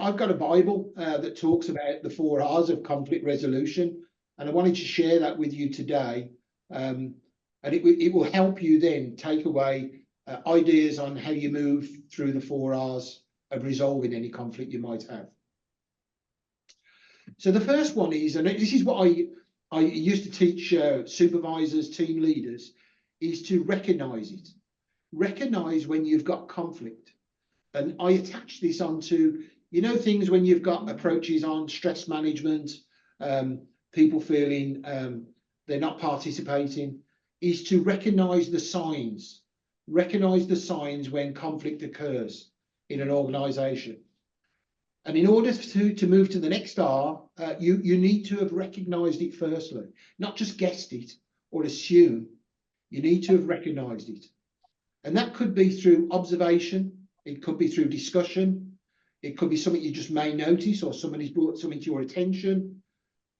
I've got a Bible that talks about the 4 R's of conflict resolution, and I wanted to share that with you today. And it will help you then take away ideas on how you move through the 4 R's of resolving any conflict you might have. So the first one is, and this is what I used to teach supervisors, team leaders, is to recognize it. Recognize when you've got conflict. And I attach this onto, you know, things when you've got approaches on stress management, people feeling they're not participating, is to recognize the signs. Recognize the signs when conflict occurs in an organization. And in order to move to the next R, you need to have recognized it firstly, not just guessed it or assume. You need to have recognized it. And that could be through observation. It could be through discussion. It could be something you just may notice, or somebody's brought something to your attention.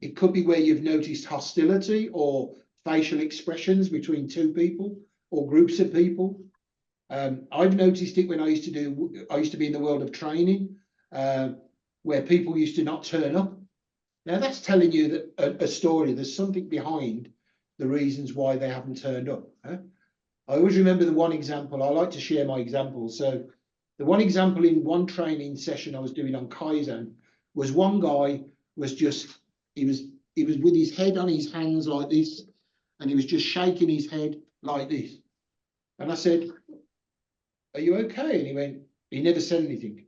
It could be where you've noticed hostility or facial expressions between 2 people or groups of people. I've noticed it when I used to be in the world of training, where people used to not turn up. Now that's telling you that a story, there's something behind the reasons why they haven't turned up. I always remember the one example. I like to share my examples. So the one example in one training session I was doing on Kaizen was one guy was just, he was with his head on his hands like this, and he was just shaking his head like this. And I said, "Are you okay?" And he never said anything.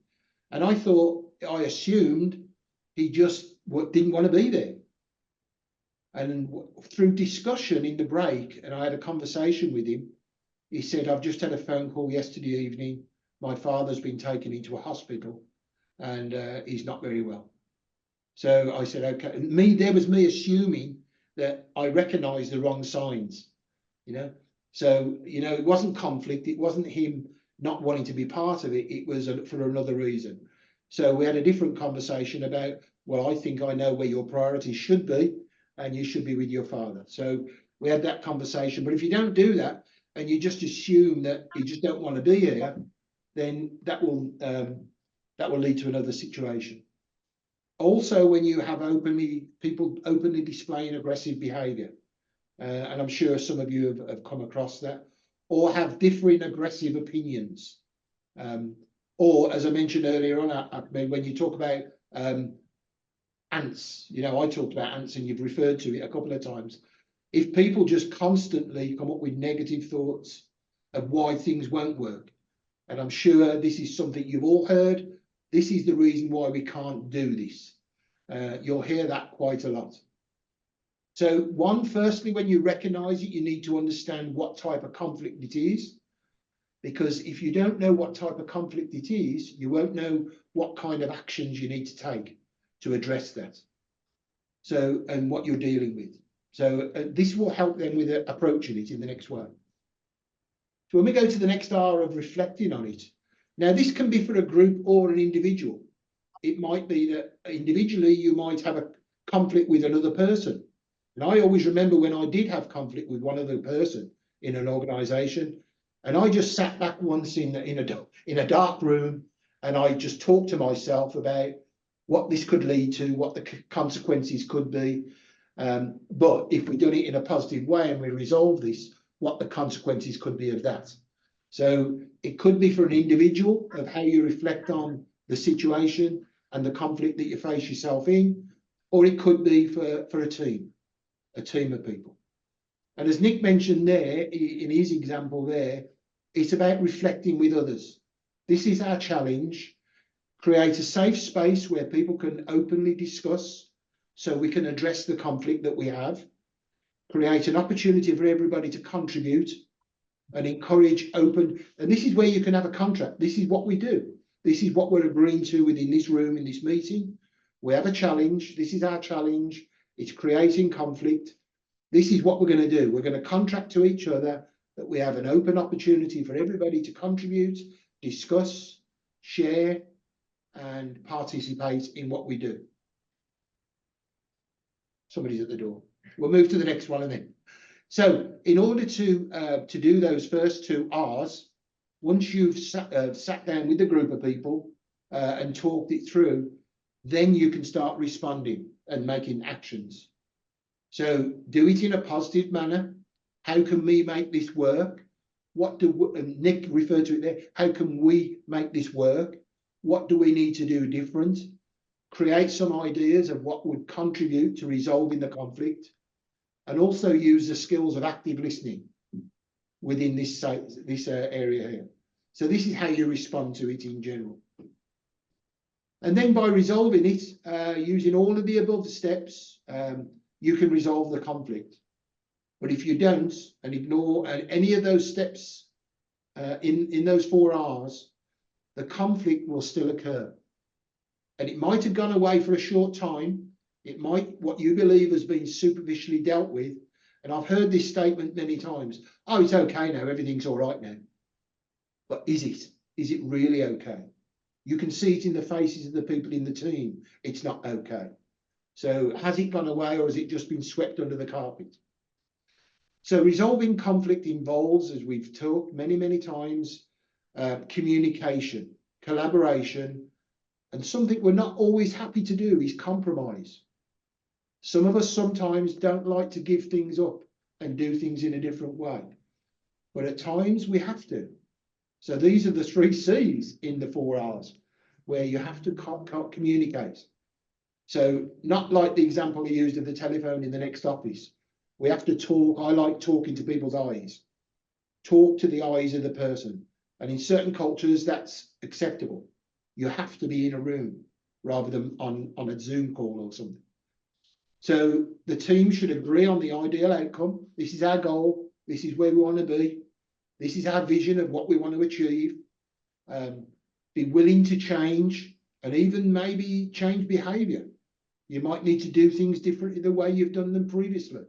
And I assumed he just didn't want to be there. And through discussion in the break, and I had a conversation with him, he said, "I've just had a phone call yesterday evening. My father's been taken into a hospital and he's not very well." So I said, "Okay." And there was me assuming that I recognized the wrong signs, you know. So, you know, it wasn't conflict. It wasn't him not wanting to be part of it. It was for another reason. So we had a different conversation about, well, I think I know where your priorities should be, and you should be with your father. So we had that conversation. But if you don't do that, and you just assume that you just don't want to be here, then that will lead to another situation. Also, when you have people openly displaying aggressive behaviour, and I'm sure some of you have come across that, or have differing aggressive opinions, or as I mentioned earlier on, when you talk about ants, you know, I talked about ants and you've referred to it a couple of times. If people just constantly come up with negative thoughts of why things won't work, and I'm sure this is something you've all heard, this is the reason why we can't do this. You'll hear that quite a lot. So firstly, when you recognize it, you need to understand what type of conflict it is. Because if you don't know what type of conflict it is, you won't know what kind of actions you need to take to address that. So, and what you're dealing with. So this will help them with approaching it in the next way. So when we go to the next R of reflecting on it, now this can be for a group or an individual. It might be that individually you might have a conflict with another person. And I always remember when I did have conflict with one other person in an organization, and I just sat back once in a dark room, and I just talked to myself about what this could lead to, what the consequences could be. But if we've done it in a positive way and we resolve this, what the consequences could be of that. So it could be for an individual of how you reflect on the situation and the conflict that you face yourself in, or it could be for a team of people. And as Nick mentioned there, in his example there, it's about reflecting with others. This is our challenge. Create a safe space where people can openly discuss so we can address the conflict that we have. Create an opportunity for everybody to contribute and encourage open. And this is where you can have a contract. This is what we do. This is what we're agreeing to within this room, in this meeting. We have a challenge. This is our challenge. It's creating conflict. This is what we're going to do. We're going to contract to each other that we have an open opportunity for everybody to contribute, discuss, share, and participate in what we do. Somebody's at the door. We'll move to the next one and then. So in order to do those first 2 R's, once you've sat down with a group of people, and talked it through, then you can start responding and making actions. So do it in a positive manner. How can we make this work? What do, and Nick referred to it there, how can we make this work? What do we need to do different? Create some ideas of what would contribute to resolving the conflict, and also use the skills of active listening within this area here. So this is how you respond to it in general. And then by resolving it, using all of the above steps, you can resolve the conflict. But if you don't and ignore any of those steps in those 4 R's, the conflict will still occur. And it might have gone away for a short time. It might, what you believe has been superficially dealt with. And I've heard this statement many times. Oh, it's okay now. Everything's all right now. But is it? Is it really okay? You can see it in the faces of the people in the team. It's not okay. So has it gone away, or has it just been swept under the carpet? So resolving conflict involves, as we've talked many times, communication, collaboration, and something we're not always happy to do is compromise. Some of us sometimes don't like to give things up and do things in a different way, but at times we have to. So these are the 3 C's in the 4 R's, where you have to communicate. So not like the example I used of the telephone in the next office. We have to talk. I like talking to people's eyes. Talk to the eyes of the person. And in certain cultures, that's acceptable. You have to be in a room rather than on a Zoom call or something. So the team should agree on the ideal outcome. This is our goal. This is where we want to be. This is our vision of what we want to achieve. Be willing to change, and even maybe change behavior. You might need to do things differently the way you've done them previously.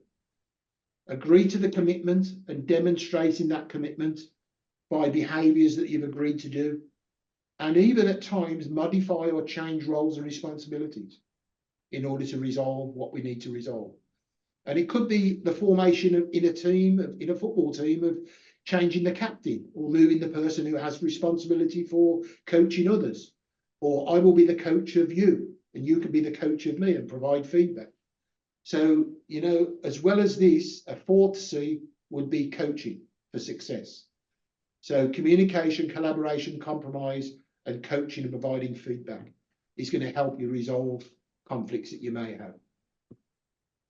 Agree to the commitment and demonstrating that commitment by behaviors that you've agreed to do. And even at times modify or change roles and responsibilities in order to resolve what we need to resolve. And it could be the formation of in a football team, of changing the captain or moving the person who has responsibility for coaching others. Or I will be the coach of you and you can be the coach of me and provide feedback. So, you know, as well as this, a 4th C would be coaching for success. So communication, collaboration, compromise, and coaching and providing feedback is going to help you resolve conflicts that you may have.